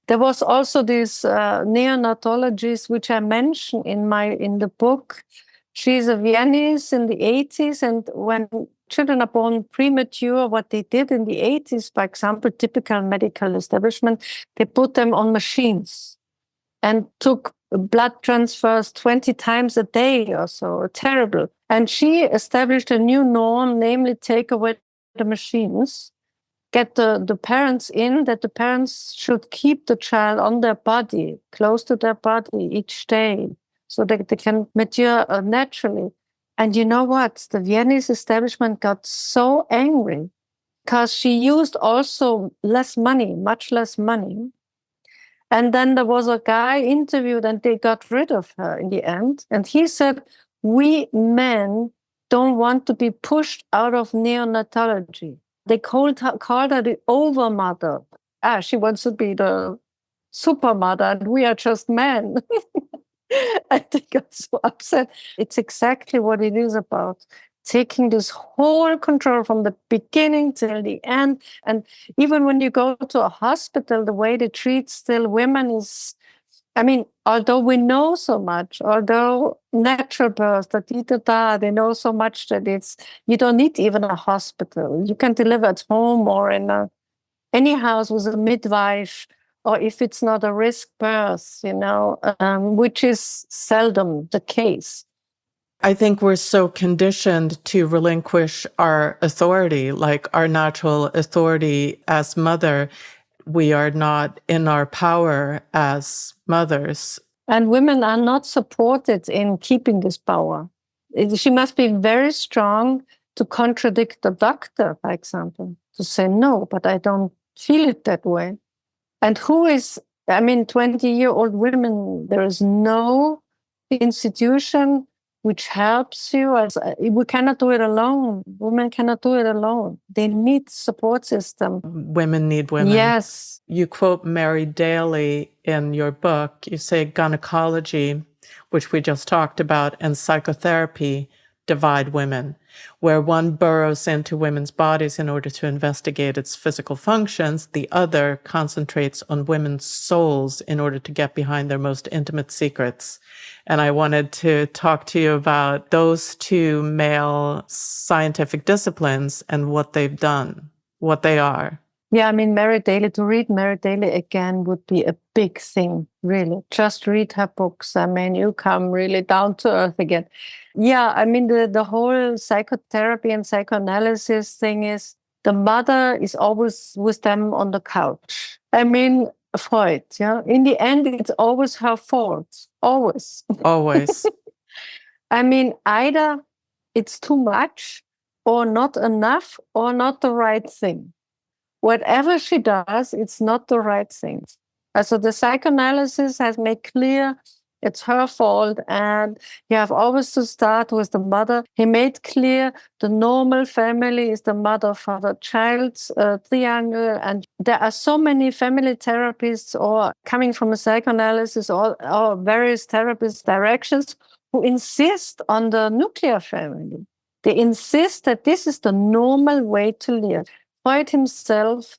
There was also this neonatologist, which I mentioned in the book. She's a Viennese in the 80s, and when children are born premature, what they did in the 80s, for example, typical medical establishment, they put them on machines and took blood transfers 20 times a day or so. Terrible. And she established a new norm, namely take away the machines, get the parents in, that the parents should keep the child on their body, close to their body each day, so that they can mature naturally. And you know what? The Viennese establishment got so angry because she used also less money, much less money. And then there was a guy interviewed, and they got rid of her in the end. And he said, we men don't want to be pushed out of neonatology. They called her the overmother. She wants to be the super mother, and we are just men. And they got so upset. It's exactly what it is about. Taking this whole control from the beginning till the end. And even when you go to a hospital, the way they treat still women is, I mean, although we know so much, although natural birth, they know so much that you don't need even a hospital. You can deliver at home or in any house with a midwife, or if it's not a risk birth, which is seldom the case. I think we're so conditioned to relinquish our authority, like our natural authority as mother. We are not in our power as mothers. And women are not supported in keeping this power. She must be very strong to contradict the doctor, for example, to say, no, but I don't feel it that way. And 20-year-old women, there is no institution which helps you. We cannot do it alone. Women cannot do it alone. They need support system. Women need women. Yes. You quote Mary Daly in your book. You say gynecology, which we just talked about, and psychotherapy divide women, where one burrows into women's bodies in order to investigate its physical functions, the other concentrates on women's souls in order to get behind their most intimate secrets. And I wanted to talk to you about those two male scientific disciplines and what they've done, what they are. Yeah, I mean, Mary Daly, to read Mary Daly again would be a big thing, really. Just read her books. I mean, you come really down to earth again. Yeah, I mean, the whole psychotherapy and psychoanalysis thing is the mother is always with them on the couch. I mean, Freud, yeah. In the end, it's always her fault. Always. Always. I mean, either it's too much or not enough or not the right thing. Whatever she does, it's not the right thing. So the psychoanalysis has made clear it's her fault, and you have always to start with the mother. He made clear the normal family is the mother, father, child triangle, and there are so many family therapists or coming from a psychoanalysis or various therapist directions who insist on the nuclear family. They insist that this is the normal way to live. Freud himself,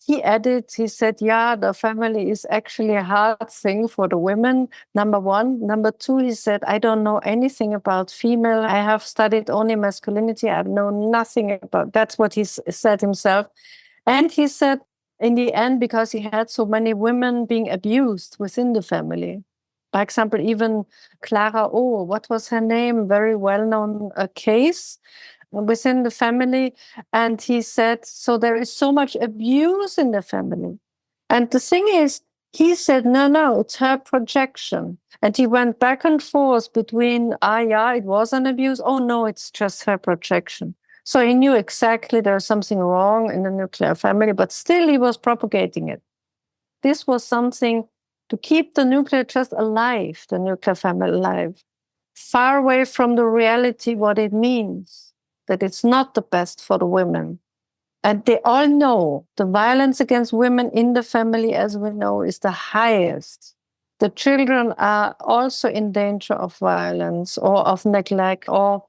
he said, yeah, the family is actually a hard thing for the women, number one. Number two, he said, I don't know anything about female. I have studied only masculinity. I know nothing about, that's what he said himself. And he said, in the end, because he had so many women being abused within the family. For example, even Clara O, what was her name? Very well-known case within the family. And he said, so there is so much abuse in the family. And the thing is, he said, no, it's her projection. And he went back and forth between, yeah, it was an abuse. Oh, no, it's just her projection. So he knew exactly there's something wrong in the nuclear family, but still he was propagating it. This was something to keep the nuclear just alive, the nuclear family alive, far away from the reality, what it means, that it's not the best for the women. And they all know the violence against women in the family, as we know, is the highest. The children are also in danger of violence or of neglect, or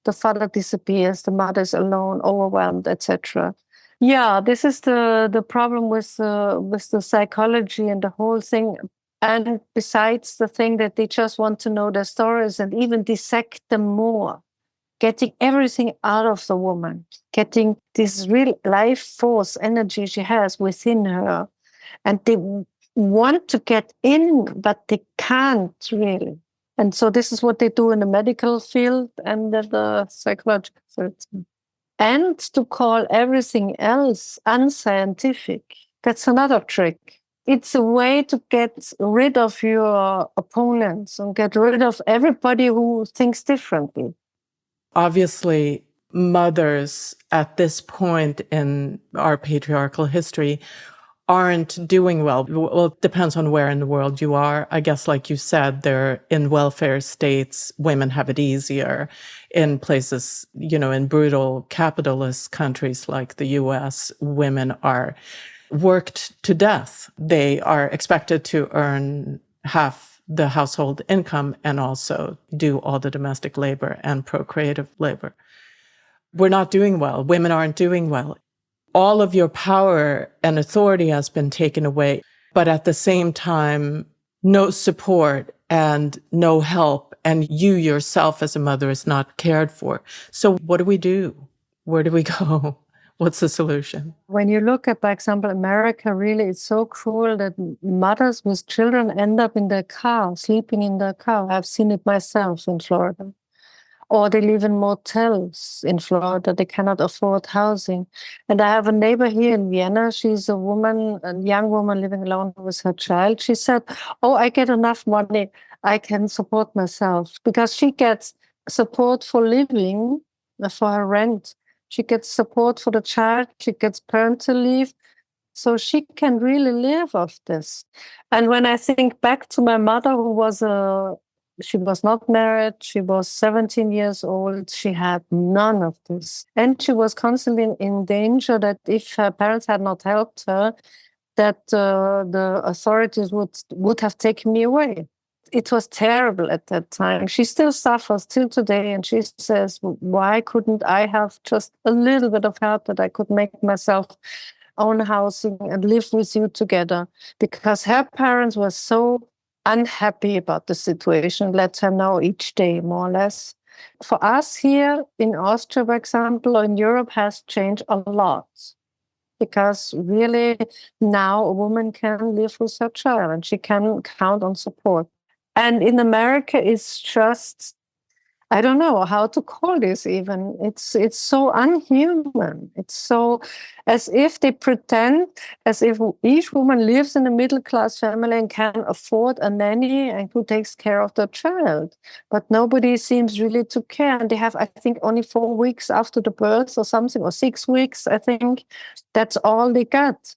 the father disappears, the mother is alone, overwhelmed, etc. Yeah, this is the problem with the psychology and the whole thing. And besides the thing that they just want to know their stories and even dissect them more, getting everything out of the woman, getting this real life force energy she has within her. And they want to get in, but they can't really. And so this is what they do in the medical field and the psychological field. And to call everything else unscientific, that's another trick. It's a way to get rid of your opponents and get rid of everybody who thinks differently. Obviously, mothers at this point in our patriarchal history aren't doing well. Well, it depends on where in the world you are. I guess, like you said, they're in welfare states. Women have it easier. In places, in brutal capitalist countries like the US, women are worked to death. They are expected to earn half the household income and also do all the domestic labor and procreative labor. We're not doing well. Women aren't doing well. All of your power and authority has been taken away, but at the same time, no support and no help, and you yourself as a mother is not cared for. So what do we do? Where do we go? What's the solution? When you look at, for example, America, really, it's so cruel that mothers with children end up in their car, sleeping in their car. I've seen it myself in Florida. Or they live in motels in Florida. They cannot afford housing. And I have a neighbor here in Vienna. She's a young woman living alone with her child. She said, oh, I get enough money. I can support myself, because she gets support for living, for her rent. She gets support for the child. She gets parental leave. So she can really live off this. And when I think back to my mother, who was a She was not married. She was 17 years old. She had none of this. And she was constantly in danger that if her parents had not helped her, that the authorities would have taken me away. It was terrible at that time. She still suffers till today. And she says, why couldn't I have just a little bit of help that I could make myself own housing and live with you together? Because her parents were so unhappy about the situation, let her know each day, more or less. For us here in Austria, for example, or in Europe, has changed a lot. Because really now a woman can live with her child and she can count on support. And in America, it's just, I don't know how to call this even. It's so unhuman. It's so as if they pretend, as if each woman lives in a middle-class family and can afford a nanny and who takes care of the child. But nobody seems really to care. And they have, I think, only 4 weeks after the birth or something, or 6 weeks, I think. That's all they got.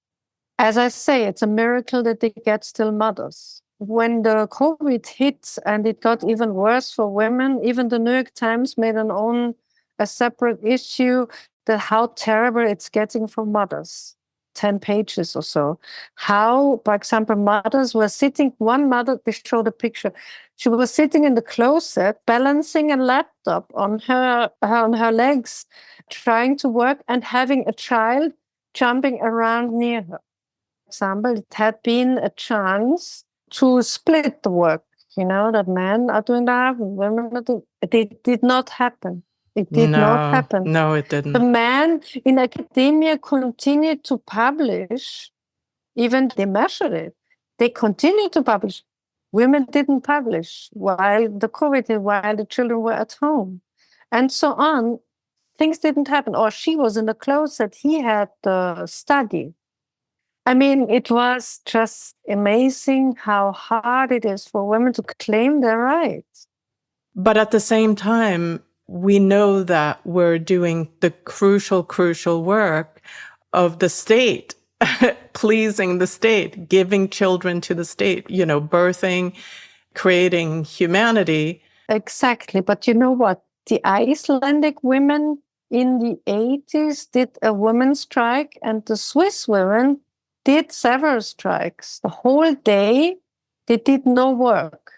As I say, it's a miracle that they get still mothers. When the COVID hit and it got even worse for women, even the New York Times made a separate issue that how terrible it's getting for mothers. 10 pages or so. How, for example, mothers were sitting, one mother, they showed a picture. She was sitting in the closet, balancing a laptop on her legs, trying to work and having a child jumping around near her. For example, it had been a chance to split the work, that men are doing that, women are doing it. It did not happen. It did not happen. No, it didn't. The men in academia continued to publish, even they measured it. They continued to publish. Women didn't publish while the COVID, while the children were at home, and so on. Things didn't happen. Or she was in the closet, he had to study. I mean, it was just amazing how hard it is for women to claim their rights. But at the same time, we know that we're doing the crucial work of the state, pleasing the state, giving children to the state, birthing, creating humanity. Exactly. But you know what? The Icelandic women in the 80s did a women's strike, and the Swiss women did several strikes. The whole day, they did no work.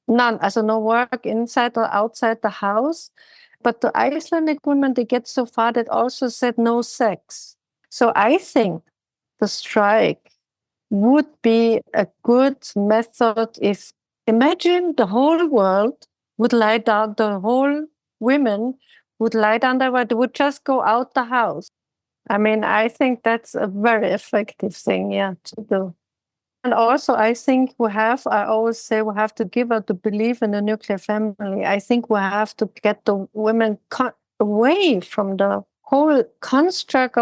None, also no work inside or outside the house. But the Icelandic women, they get so far that also said no sex. So I think the strike would be a good method if, imagine the whole world would lie down, the whole women would lie down there, they would just go out the house. I mean, I think that's a very effective thing, to do. And also, I think I always say we have to give up the belief in the nuclear family. I think we have to get the women away from the whole construct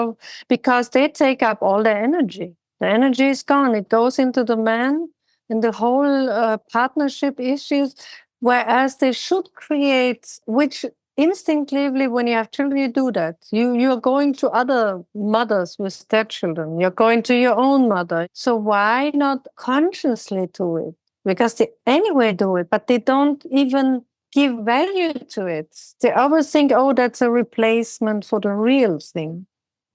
because they take up all their energy. The energy is gone. It goes into the man in the whole partnership issues, whereas they should create, which instinctively, when you have children, you do that. You're going to other mothers with their children. You're going to your own mother. So why not consciously do it? Because they anyway do it, but they don't even give value to it. They always think, oh, that's a replacement for the real thing.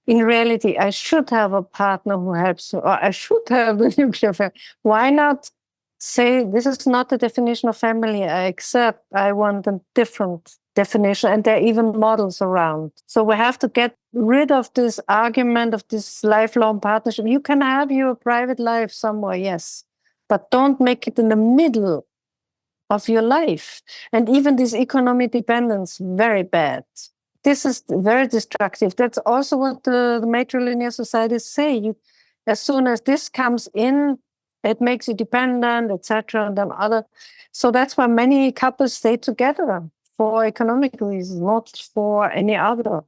In reality, I should have a partner who helps, or I should have a nuclear family. Why not say, this is not the definition of family I accept. I want a different definition, and there are even models around. So we have to get rid of this argument of this lifelong partnership. You can have your private life somewhere, yes, but don't make it in the middle of your life. And even this economic dependence, very bad. This is very destructive. That's also what the matrilineal societies say. As soon as this comes in, it makes you dependent, etc. And then other. So that's why many couples stay together for economic reasons, not for any other.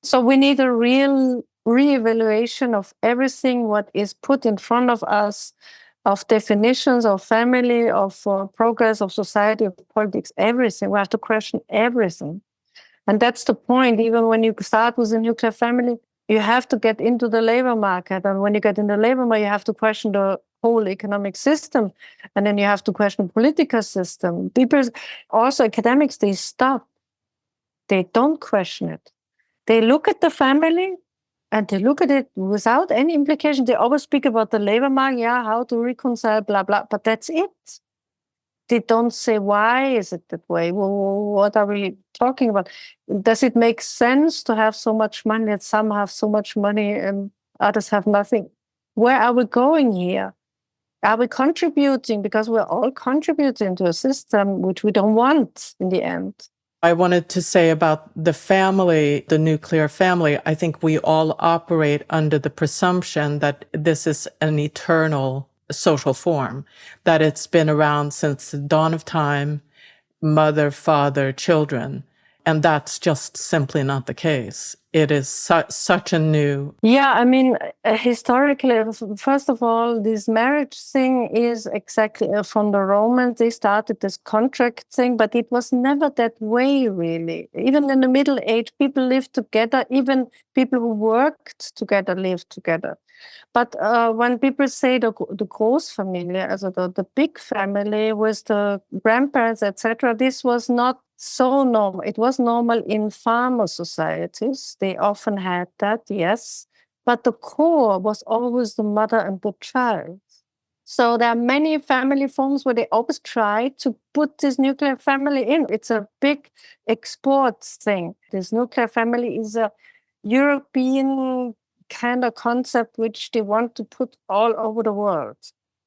So we need a real reevaluation of everything what is put in front of us, of definitions of family, of progress of society, of politics, everything. We have to question everything. And that's the point. Even when you start with a nuclear family, you have to get into the labor market. And when you get in the labor market, you have to question the whole economic system. And then you have to question political system. People, also academics, they stop. They don't question it. They look at the family and they look at it without any implication. They always speak about the labor market, yeah, how to reconcile, blah, blah, but that's it. They don't say, why is it that way? Well, what are we talking about? Does it make sense to have so much money that some have so much money and others have nothing? Where are we going here? Are we contributing? Because we're all contributing to a system which we don't want in the end. I wanted to say about the family, the nuclear family, I think we all operate under the presumption that this is an eternal social form, that it's been around since the dawn of time, mother, father, children. And that's just simply not the case. It is such a new... Yeah, I mean, historically, first of all, this marriage thing is exactly from the Romans. They started this contract thing, but it was never that way, really. Even in the Middle Age, people lived together. Even people who worked together lived together. But when people say the Großfamilie, also the big family with the grandparents, etc., this was not so normal. It was normal in farmer societies. They often had that, yes. But the core was always the mother and the child. So there are many family forms where they always try to put this nuclear family in. It's a big export thing. This nuclear family is a European kind of concept which they want to put all over the world.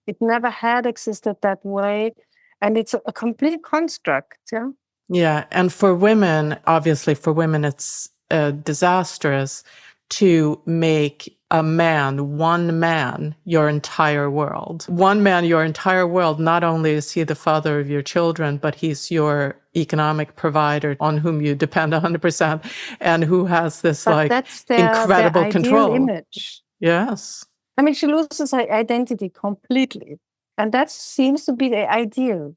It never had existed that way. And it's a complete construct, yeah? Yeah, and for women, obviously for women, it's disastrous to make a man, one man, your entire world. One man, your entire world. Not only is he the father of your children, but he's your economic provider on whom you depend 100% and who has this But that's incredible their control. ideal image. Yes. I mean, she loses her identity completely. And that seems to be the ideal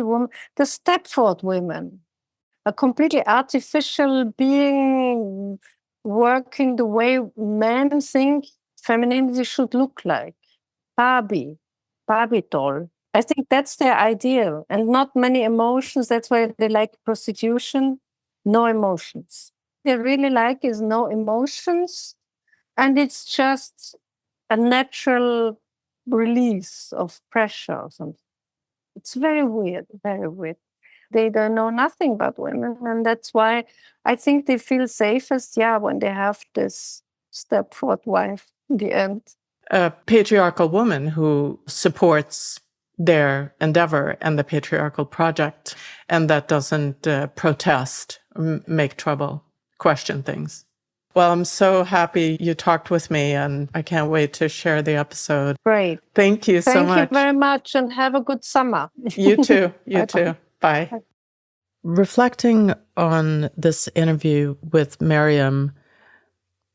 woman, the Stepford women, a completely artificial being working the way men think femininity should look like. Barbie doll. I think that's their ideal, and not many emotions. That's why they like prostitution, no emotions. They really like is no emotions, and it's just a natural release of pressure or something. It's very weird, very weird. They don't know nothing about women. And that's why I think they feel safest, when they have this Stepford wife in the end. A patriarchal woman who supports their endeavor and the patriarchal project, and that doesn't protest, make trouble, question things. Well, I'm so happy you talked with me, and I can't wait to share the episode. Great. Thank you so much. Thank you very much, and have a good summer. You too. You too. Bye. Reflecting on this interview with Miriam,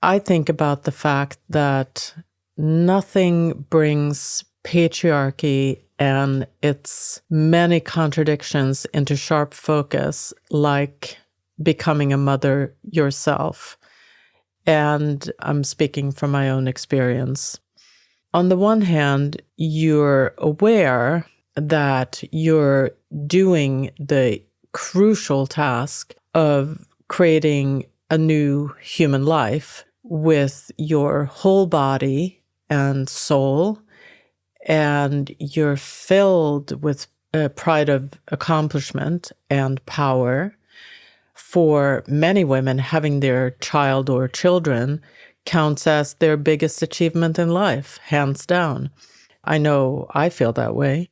I think about the fact that nothing brings patriarchy and its many contradictions into sharp focus like becoming a mother yourself. And I'm speaking from my own experience. On the one hand, you're aware that you're doing the crucial task of creating a new human life with your whole body and soul, and you're filled with pride of accomplishment and power. For many women, having their child or children counts as their biggest achievement in life, hands down. I know I feel that way.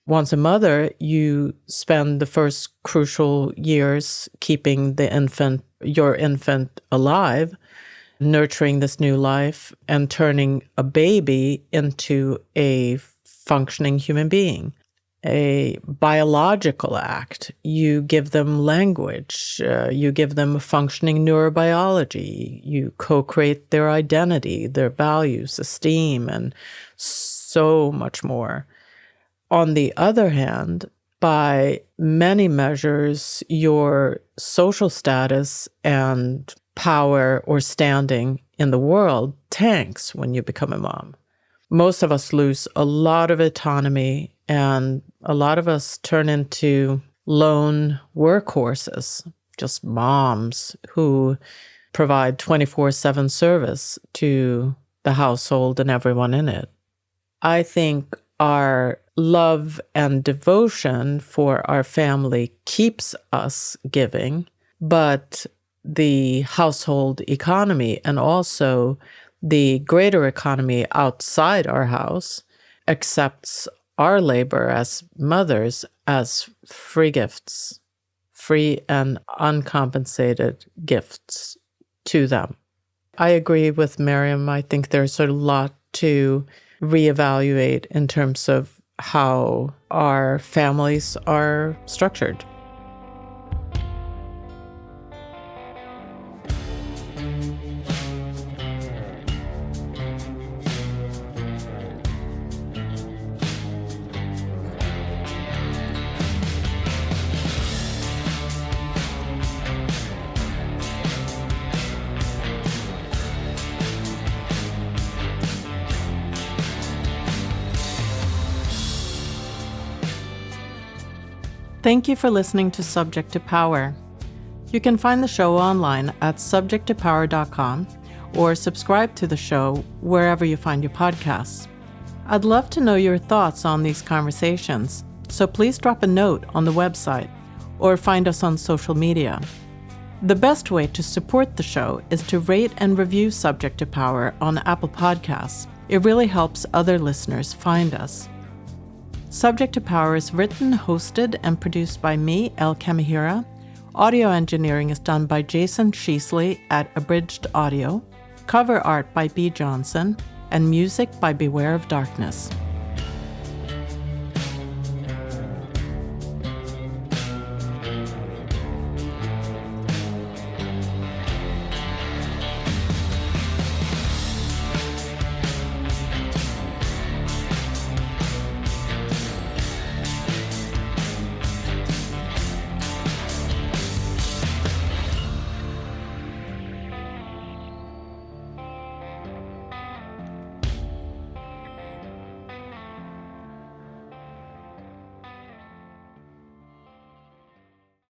Once a mother, you spend the first crucial years keeping your infant alive, nurturing this new life, and turning a baby into a functioning human being. A biological act. You give them language. You give them a functioning neurobiology. You co-create their identity, their values, esteem, and so much more. On the other hand, by many measures, your social status and power or standing in the world tanks when you become a mom. most of us lose a lot of autonomy, and a lot of us turn into lone workhorses, just moms who provide 24/7 service to the household and everyone in it. I think our love and devotion for our family keeps us giving, but the household economy and also the greater economy outside our house accepts our labor as mothers as free gifts, free and uncompensated gifts to them. I agree with Miriam. I think there's a lot to reevaluate in terms of how our families are structured. Thank you for listening to Subject to Power. You can find the show online at subjecttopower.com or subscribe to the show wherever you find your podcasts. I'd love to know your thoughts on these conversations, so please drop a note on the website or find us on social media. The best way to support the show is to rate and review Subject to Power on Apple Podcasts. It really helps other listeners find us. Subject to Power is written, hosted, and produced by me, El Kamihira. Audio engineering is done by Jason Sheasley at Abridged Audio. Cover art by B. Johnson, and music by Beware of Darkness.